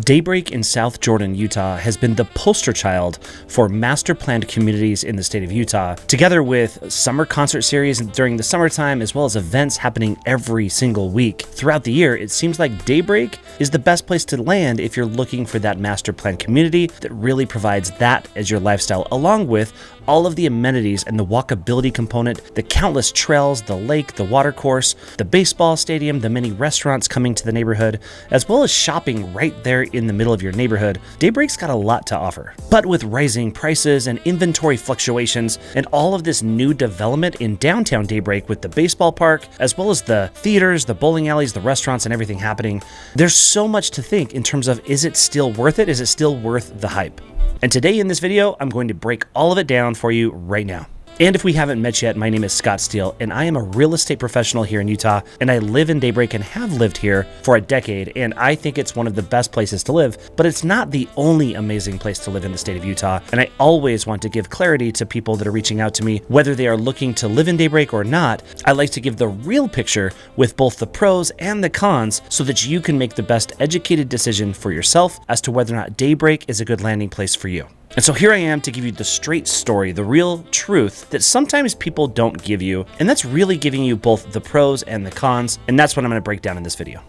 Daybreak in South Jordan, Utah has been the poster child for master planned communities in the state of Utah, together with summer concert series during the summertime, as well as events happening every single week. Throughout the year, it seems like Daybreak is the best place to land if you're looking for that master planned community that really provides that as your lifestyle, along with all of the amenities and the walkability component, the countless trails, the lake, the water course, the baseball stadium, the many restaurants coming to the neighborhood, as well as shopping right there in the middle of your neighborhood. Daybreak's got a lot to offer. But with rising prices and inventory fluctuations and all of this new development in downtown Daybreak with the baseball park, as well as the theaters, the bowling alleys, the restaurants, and everything happening, there's so much to think in terms of, is it still worth it? Is it still worth the hype? And today in this video, I'm going to break all of it down for you right now. And if we haven't met yet, my name is Scott Steele, and I am a real estate professional here in Utah, and I live in Daybreak and have lived here for a decade, and I think it's one of the best places to live, but it's not the only amazing place to live in the state of Utah, and I always want to give clarity to people that are reaching out to me, whether they are looking to live in Daybreak or not. I like to give the real picture with both the pros and the cons so that you can make the best educated decision for yourself as to whether or not Daybreak is a good landing place for you. And so here I am to give you the straight story, the real truth that sometimes people don't give you, and that's really giving you both the pros and the cons, and that's what I'm going to break down in this video.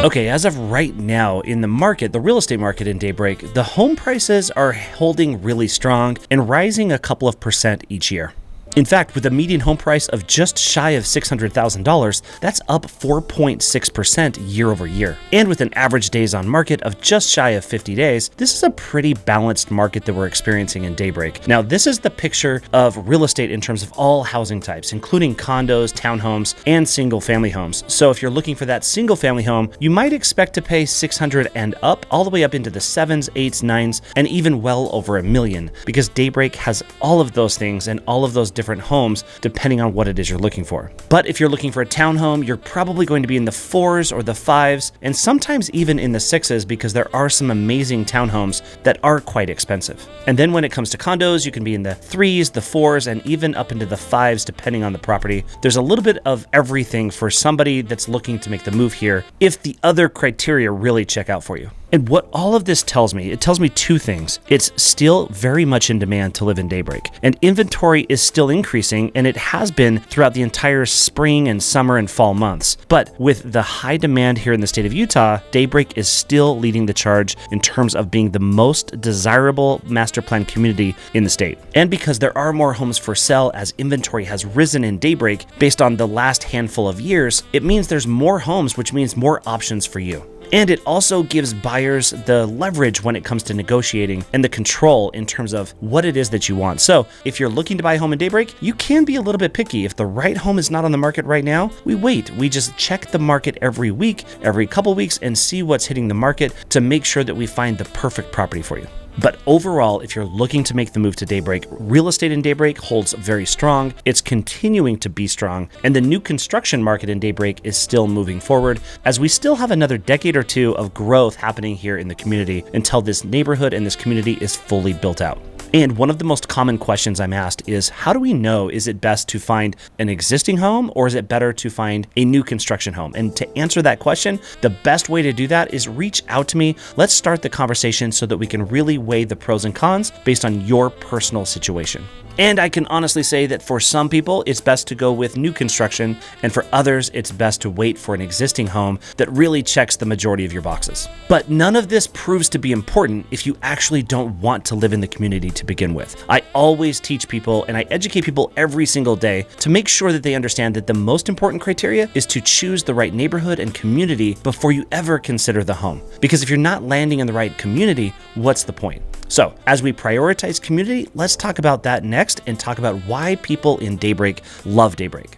Okay, as of right now in the market, the real estate market in Daybreak, the home prices are holding really strong and rising a couple of percent each year. In fact, with a median home price of just shy of $600,000, that's up 4.6% year over year. And with an average days on market of just shy of 50 days, this is a pretty balanced market that we're experiencing in Daybreak. Now, this is the picture of real estate in terms of all housing types, including condos, townhomes, and single family homes. So if you're looking for that single family home, you might expect to pay $600,000 and up, all the way up into the 7s, 8s, 9s, and even well over $1 million, because Daybreak has all of those things and all of those different homes depending on what it is you're looking for. But if you're looking for a townhome, you're probably going to be in the 4s or the 5s, and sometimes even in the 6s, because there are some amazing townhomes that are quite expensive. And then when it comes to condos, you can be in the 3s, the 4s, and even up into the 5s depending on the property. There's a little bit of everything for somebody that's looking to make the move here if the other criteria really check out for you. And what all of this tells me, it tells me two things. It's still very much in demand to live in Daybreak, and inventory is still increasing, and it has been throughout the entire spring and summer and fall months. But with the high demand here in the state of Utah, Daybreak is still leading the charge in terms of being the most desirable master plan community in the state. And because there are more homes for sale as inventory has risen in Daybreak based on the last handful of years, it means there's more homes, which means more options for you. And it also gives buyers the leverage when it comes to negotiating and the control in terms of what it is that you want. So if you're looking to buy a home in Daybreak, you can be a little bit picky. If the right home is not on the market right now, we wait. We just check the market every week, every couple weeks, and see what's hitting the market to make sure that we find the perfect property for you. But overall, if you're looking to make the move to Daybreak, real estate in Daybreak holds very strong. It's continuing to be strong, and the new construction market in Daybreak is still moving forward, as we still have another decade or two of growth happening here in the community until this neighborhood and this community is fully built out. And one of the most common questions I'm asked is, how do we know, is it best to find an existing home or is it better to find a new construction home? And to answer that question, the best way to do that is reach out to me. Let's start the conversation so that we can really weigh the pros and cons based on your personal situation. And I can honestly say that for some people, it's best to go with new construction, and for others, it's best to wait for an existing home that really checks the majority of your boxes. But none of this proves to be important if you actually don't want to live in the community to begin with. I always teach people and I educate people every single day to make sure that they understand that the most important criteria is to choose the right neighborhood and community before you ever consider the home. Because if you're not landing in the right community, what's the point? So as we prioritize community, let's talk about that next and talk about why people in Daybreak love Daybreak.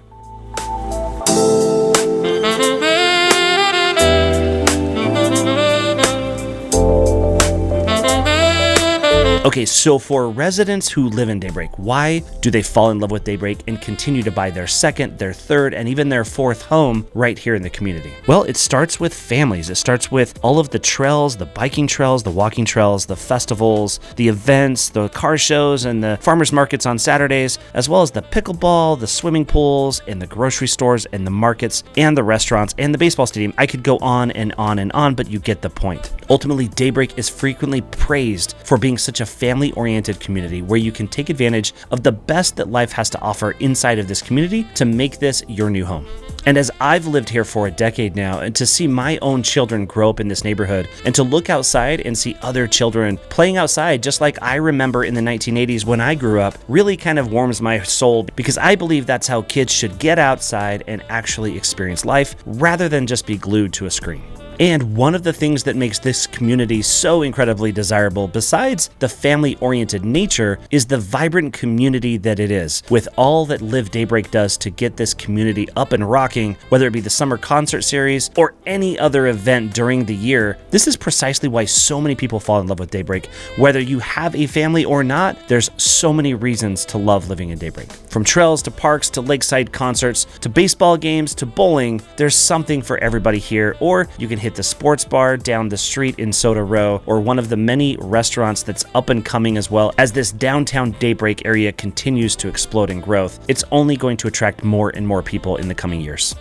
Okay, so for residents who live in Daybreak, why do they fall in love with Daybreak and continue to buy their second, their third, and even their fourth home right here in the community? Well, it starts with families. It starts with all of the trails, the biking trails, the walking trails, the festivals, the events, the car shows, and the farmers markets on Saturdays, as well as the pickleball, the swimming pools, and the grocery stores, and the markets, and the restaurants, and the baseball stadium. I could go on and on and on, but you get the point. Ultimately, Daybreak is frequently praised for being such a family-oriented community where you can take advantage of the best that life has to offer inside of this community to make this your new home. And as I've lived here for a decade now, and to see my own children grow up in this neighborhood, and to look outside and see other children playing outside just like I remember in the 1980s when I grew up, really kind of warms my soul, because I believe that's how kids should get outside and actually experience life rather than just be glued to a screen. And one of the things that makes this community so incredibly desirable, besides the family-oriented nature, is the vibrant community that it is, with all that Live Daybreak does to get this community up and rocking, whether it be the summer concert series or any other event during the year. This is precisely why so many people fall in love with Daybreak. Whether you have a family or not, there's so many reasons to love living in Daybreak. From trails to parks to lakeside concerts to baseball games to bowling, there's something for everybody here, or you can hit the sports bar down the street in Soda Row, or one of the many restaurants that's up and coming as well. As this downtown Daybreak area continues to explode in growth, it's only going to attract more and more people in the coming years.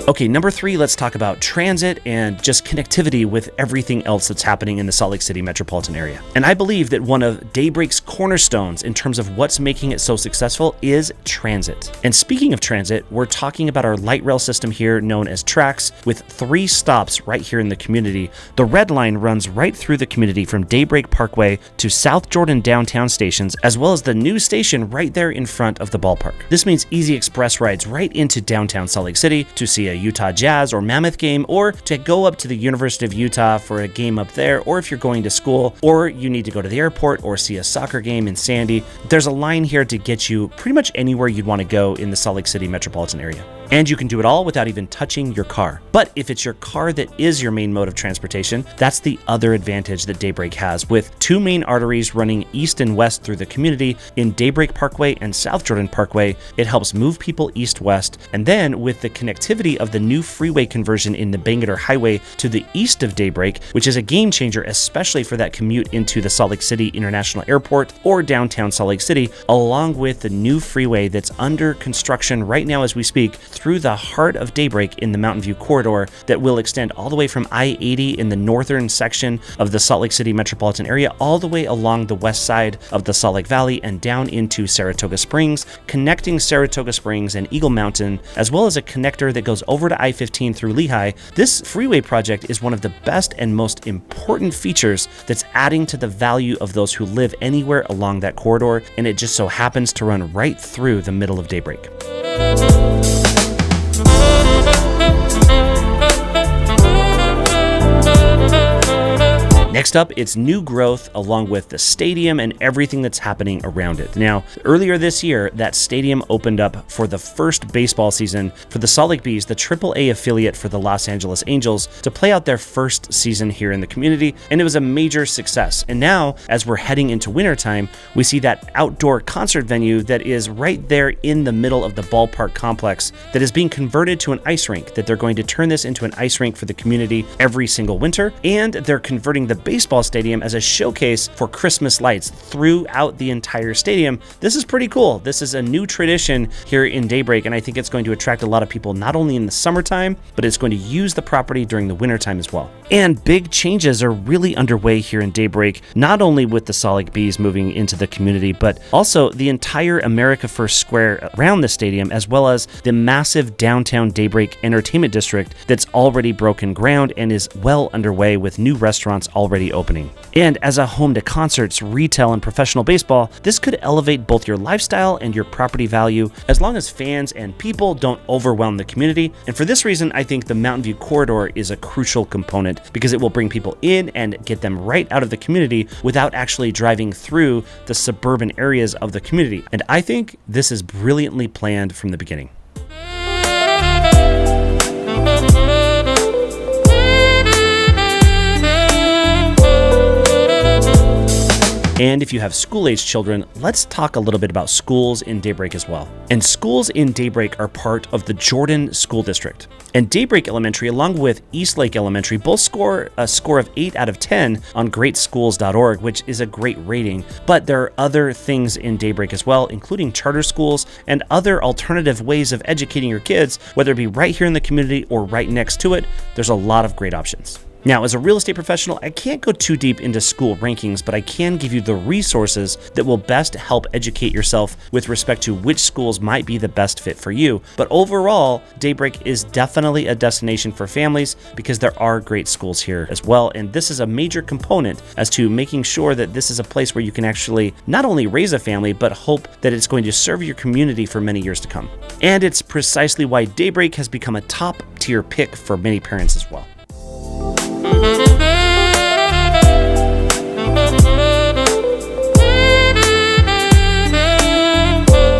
Okay, number 3, let's talk about transit and just connectivity with everything else that's happening in the Salt Lake City metropolitan area. And I believe that one of Daybreak's cornerstones in terms of what's making it so successful is transit. And speaking of transit, we're talking about our light rail system here known as TRAX, with 3 stops right here in the community. The red line runs right through the community from Daybreak Parkway to South Jordan downtown stations, as well as the new station right there in front of the ballpark. This means easy express rides right into downtown Salt Lake City to see a Utah Jazz or Mammoth game, or to go up to the University of Utah for a game up there, or if you're going to school, or you need to go to the airport or see a soccer game in Sandy. There's a line here to get you pretty much anywhere you'd want to go in the Salt Lake City metropolitan area. And you can do it all without even touching your car. But if it's your car that is your main mode of transportation, that's the other advantage that Daybreak has, with 2 main arteries running east and west through the community in Daybreak Parkway and South Jordan Parkway. It helps move people east-west. And then with the connectivity of the new freeway conversion in the Bangerter Highway to the east of Daybreak, which is a game changer, especially for that commute into the Salt Lake City International Airport or downtown Salt Lake City, along with the new freeway that's under construction right now as we speak, through the heart of Daybreak in the Mountain View corridor that will extend all the way from I-80 in the northern section of the Salt Lake City metropolitan area, all the way along the west side of the Salt Lake Valley and down into Saratoga Springs, connecting Saratoga Springs and Eagle Mountain, as well as a connector that goes over to I-15 through Lehigh. This freeway project is one of the best and most important features that's adding to the value of those who live anywhere along that corridor, and it just so happens to run right through the middle of Daybreak. Next up, it's new growth along with the stadium and everything that's happening around it. Now, earlier this year, that stadium opened up for the first baseball season for the Salt Lake Bees, the AAA affiliate for the Los Angeles Angels, to play out their first season here in the community, and it was a major success. And now, as we're heading into wintertime, we see that outdoor concert venue that is right there in the middle of the ballpark complex that is being converted to an ice rink, that they're going to turn this into an ice rink for the community every single winter, and they're converting the baseball stadium as a showcase for Christmas lights throughout the entire stadium. This is pretty cool. This is a new tradition here in Daybreak, and I think it's going to attract a lot of people not only in the summertime, but it's going to use the property during the wintertime as well. And big changes are really underway here in Daybreak, not only with the Salt Lake Bees moving into the community, but also the entire America First Square around the stadium, as well as the massive downtown Daybreak entertainment district that's already broken ground and is well underway with new restaurants already opening. And as a home to concerts, retail, and professional baseball, this could elevate both your lifestyle and your property value, as long as fans and people don't overwhelm the community. And for this reason, I think the Mountain View corridor is a crucial component, because it will bring people in and get them right out of the community without actually driving through the suburban areas of the community. And I think this is brilliantly planned from the beginning. And if you have school-age children, let's talk a little bit about schools in Daybreak as well. And schools in Daybreak are part of the Jordan School District. And Daybreak Elementary, along with Eastlake Elementary, both score a score of 8 out of 10 on greatschools.org, which is a great rating. But there are other things in Daybreak as well, including charter schools and other alternative ways of educating your kids, whether it be right here in the community or right next to it. There's a lot of great options. Now, as a real estate professional, I can't go too deep into school rankings, but I can give you the resources that will best help educate yourself with respect to which schools might be the best fit for you. But overall, Daybreak is definitely a destination for families because there are great schools here as well. And this is a major component as to making sure that this is a place where you can actually not only raise a family, but hope that it's going to serve your community for many years to come. And it's precisely why Daybreak has become a top tier pick for many parents as well.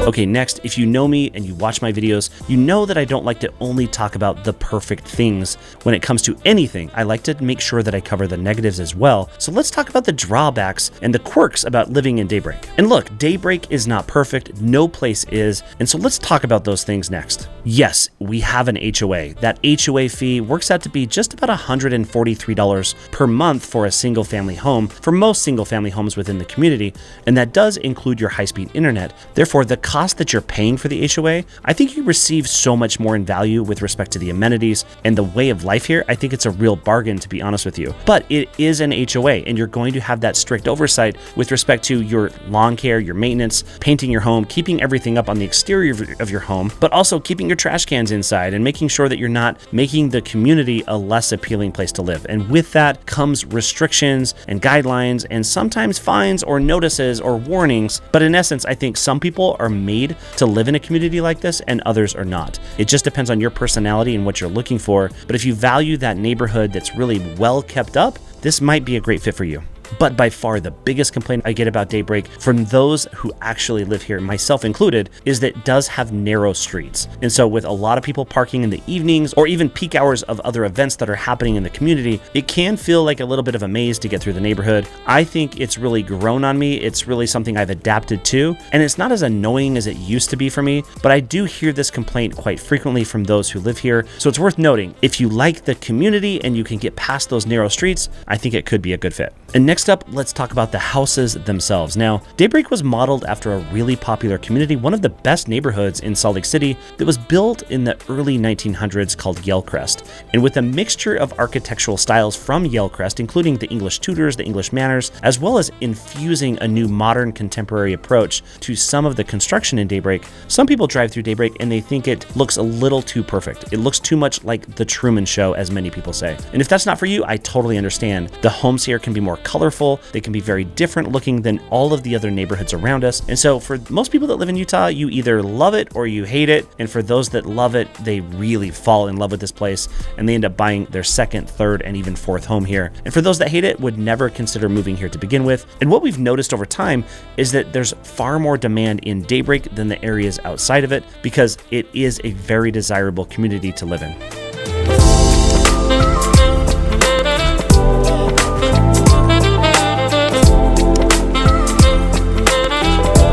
Okay, next, if you know me and you watch my videos, you know that I don't like to only talk about the perfect things. When it comes to anything, I like to make sure that I cover the negatives as well. So let's talk about the drawbacks and the quirks about living in Daybreak. And look, Daybreak is not perfect, no place is, and so let's talk about those things next. Yes, we have an HOA. That HOA fee works out to be just about $143 per month for a single family home for most single family homes within the community, and that does include your high-speed internet. Therefore, the cost that you're paying for the HOA, I think you receive so much more in value with respect to the amenities and the way of life here. I think it's a real bargain, to be honest with you. But it is an HOA, and you're going to have that strict oversight with respect to your lawn care, your maintenance, painting your home, keeping everything up on the exterior of your home, but also keeping your trash cans inside and making sure that you're not making the community a less appealing place to live. And with that comes restrictions and guidelines and sometimes fines or notices or warnings. But in essence, I think some people are made to live in a community like this and others are not. It just depends on your personality and what you're looking for. But if you value that neighborhood that's really well kept up, this might be a great fit for you. But by far the biggest complaint I get about Daybreak from those who actually live here, myself included, is that it does have narrow streets. And so with a lot of people parking in the evenings or even peak hours of other events that are happening in the community, it can feel like a little bit of a maze to get through the neighborhood. I think it's really grown on me. It's really something I've adapted to, and it's not as annoying as it used to be for me, but I do hear this complaint quite frequently from those who live here. So it's worth noting, if you like the community and you can get past those narrow streets, I think it could be a good fit. And next up, let's talk about the houses themselves. Now, Daybreak was modeled after a really popular community, one of the best neighborhoods in Salt Lake City that was built in the early 1900s called Yellcrest. And with a mixture of architectural styles from Yellcrest, including the English Tudors, the English Manors, as well as infusing a new modern contemporary approach to some of the construction in Daybreak, some people drive through Daybreak and they think it looks a little too perfect. It looks too much like the Truman Show, as many people say. And if that's not for you, I totally understand. The homes here can be more colorful. They can be very different looking than all of the other neighborhoods around us. And so for most people that live in Utah, you either love it or you hate it. And for those that love it, they really fall in love with this place and they end up buying their second, third, and even fourth home here. And for those that hate it, would never consider moving here to begin with. And what we've noticed over time is that there's far more demand in Daybreak than the areas outside of it because it is a very desirable community to live in.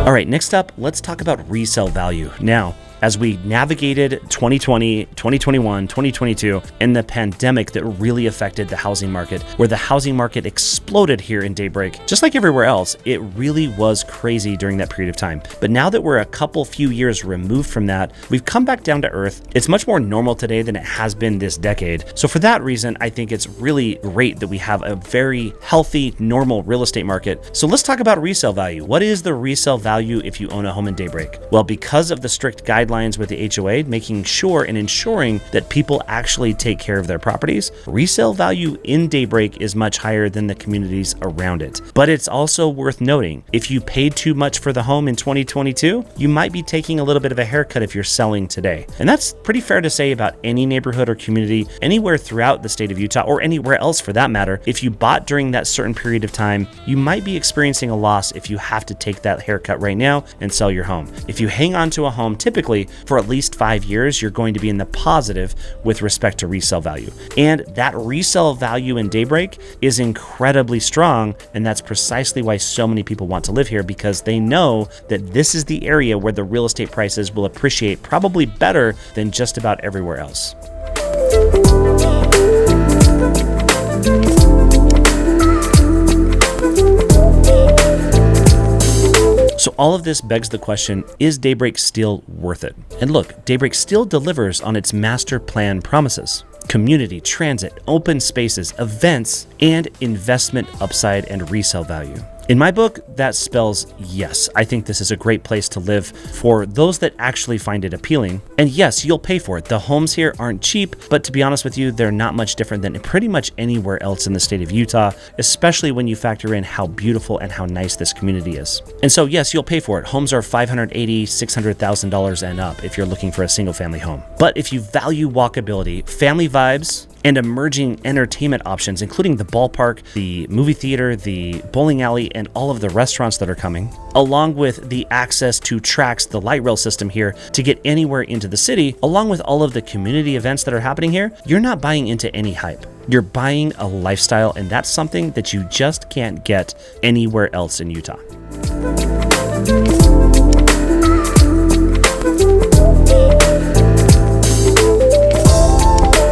All right, next up, let's talk about resale value. Now, as we navigated 2020, 2021, 2022, and the pandemic that really affected the housing market, where the housing market exploded here in Daybreak, just like everywhere else, it really was crazy during that period of time. But now that we're a few years removed from that, we've come back down to earth. It's much more normal today than it has been this decade. So for that reason, I think it's really great that we have a very healthy, normal real estate market. So let's talk about resale value. What is the resale value if you own a home in Daybreak? Well, because of the strict guidelines with the HOA, making sure and ensuring that people actually take care of their properties, resale value in Daybreak is much higher than the communities around it. But it's also worth noting, if you paid too much for the home in 2022, you might be taking a little bit of a haircut if you're selling today. And that's pretty fair to say about any neighborhood or community anywhere throughout the state of Utah, or anywhere else for that matter. If you bought during that certain period of time, you might be experiencing a loss if you have to take that haircut right now and sell your home. If you hang on to a home, typically likely for at least 5 years, you're going to be in the positive with respect to resale value. And that resale value in Daybreak is incredibly strong. And that's precisely why so many people want to live here, because they know that this is the area where the real estate prices will appreciate probably better than just about everywhere else. So all of this begs the question, is Daybreak still worth it? And look, Daybreak still delivers on its master plan promises: community, transit, open spaces, events, and investment upside and resale value. In my book, that spells yes. I think this is a great place to live for those that actually find it appealing. And yes, you'll pay for it. The homes here aren't cheap, but to be honest with you, they're not much different than pretty much anywhere else in the state of Utah, especially when you factor in how beautiful and how nice this community is. And so yes, you'll pay for it. Homes are $580,000, $600,000 and up if you're looking for a single family home. But if you value walkability, family vibes, and emerging entertainment options, including the ballpark, the movie theater, the bowling alley, and all of the restaurants that are coming, along with the access to TRAX, the light rail system here, to get anywhere into the city, along with all of the community events that are happening here, you're not buying into any hype. You're buying a lifestyle, and that's something that you just can't get anywhere else in Utah.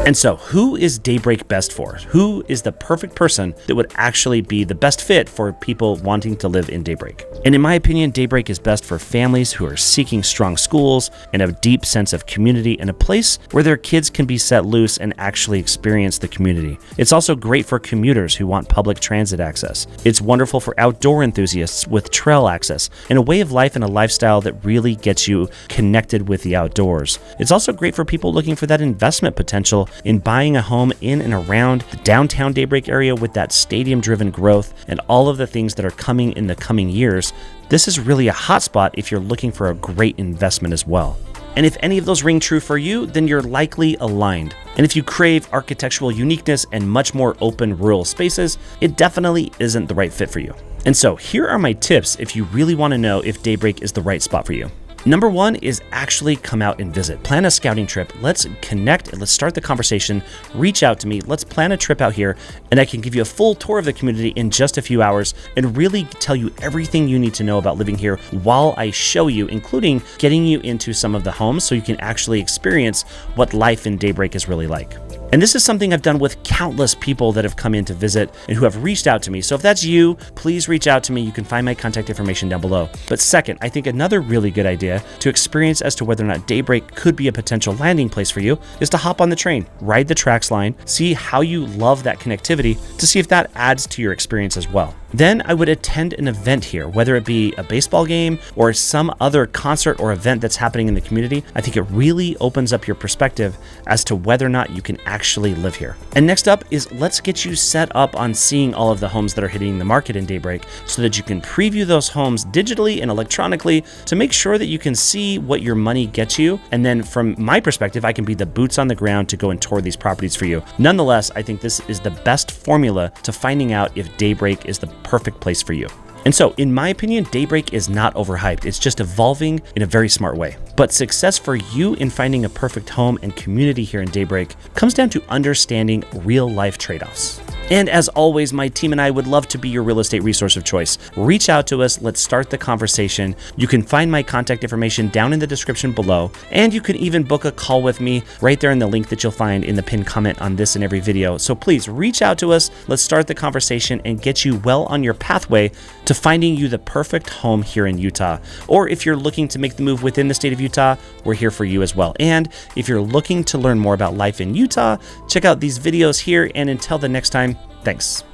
And so, who is Daybreak best for? Who is the perfect person that would actually be the best fit for people wanting to live in Daybreak? And in my opinion, Daybreak is best for families who are seeking strong schools and a deep sense of community and a place where their kids can be set loose and actually experience the community. It's also great for commuters who want public transit access. It's wonderful for outdoor enthusiasts with trail access and a way of life and a lifestyle that really gets you connected with the outdoors. It's also great for people looking for that investment potential in buying a home in and around the downtown Daybreak area with that stadium-driven growth and all of the things that are coming in the coming years. This is really a hotspot if you're looking for a great investment as well. And if any of those ring true for you, then you're likely aligned. And if you crave architectural uniqueness and much more open rural spaces, it definitely isn't the right fit for you. And so here are my tips if you really want to know if Daybreak is the right spot for you. Number one is actually come out and visit. Plan a scouting trip. Let's connect and let's start the conversation. Reach out to me. Let's plan a trip out here, and I can give you a full tour of the community in just a few hours and really tell you everything you need to know about living here while I show you, including getting you into some of the homes so you can actually experience what life in Daybreak is really like. And this is something I've done with countless people that have come in to visit and who have reached out to me. So if that's you, please reach out to me. You can find my contact information down below. But second, I think another really good idea to experience as to whether or not Daybreak could be a potential landing place for you is to hop on the train, ride the TRAX line, see how you love that connectivity to see if that adds to your experience as well. Then I would attend an event here, whether it be a baseball game or some other concert or event that's happening in the community. I think it really opens up your perspective as to whether or not you can actually live here. And next up is let's get you set up on seeing all of the homes that are hitting the market in Daybreak so that you can preview those homes digitally and electronically to make sure that you can see what your money gets you. And then from my perspective, I can be the boots on the ground to go and tour these properties for you. Nonetheless, I think this is the best formula to finding out if Daybreak is the perfect place for you. And so, in my opinion, Daybreak is not overhyped. It's just evolving in a very smart way. But success for you in finding a perfect home and community here in Daybreak comes down to understanding real-life trade-offs. And as always, my team and I would love to be your real estate resource of choice. Reach out to us. Let's start the conversation. You can find my contact information down in the description below. And you can even book a call with me right there in the link that you'll find in the pinned comment on this and every video. So please reach out to us. Let's start the conversation and get you well on your pathway to finding you the perfect home here in Utah. Or if you're looking to make the move within the state of Utah, we're here for you as well. And if you're looking to learn more about life in Utah, check out these videos here. And until the next time, thanks.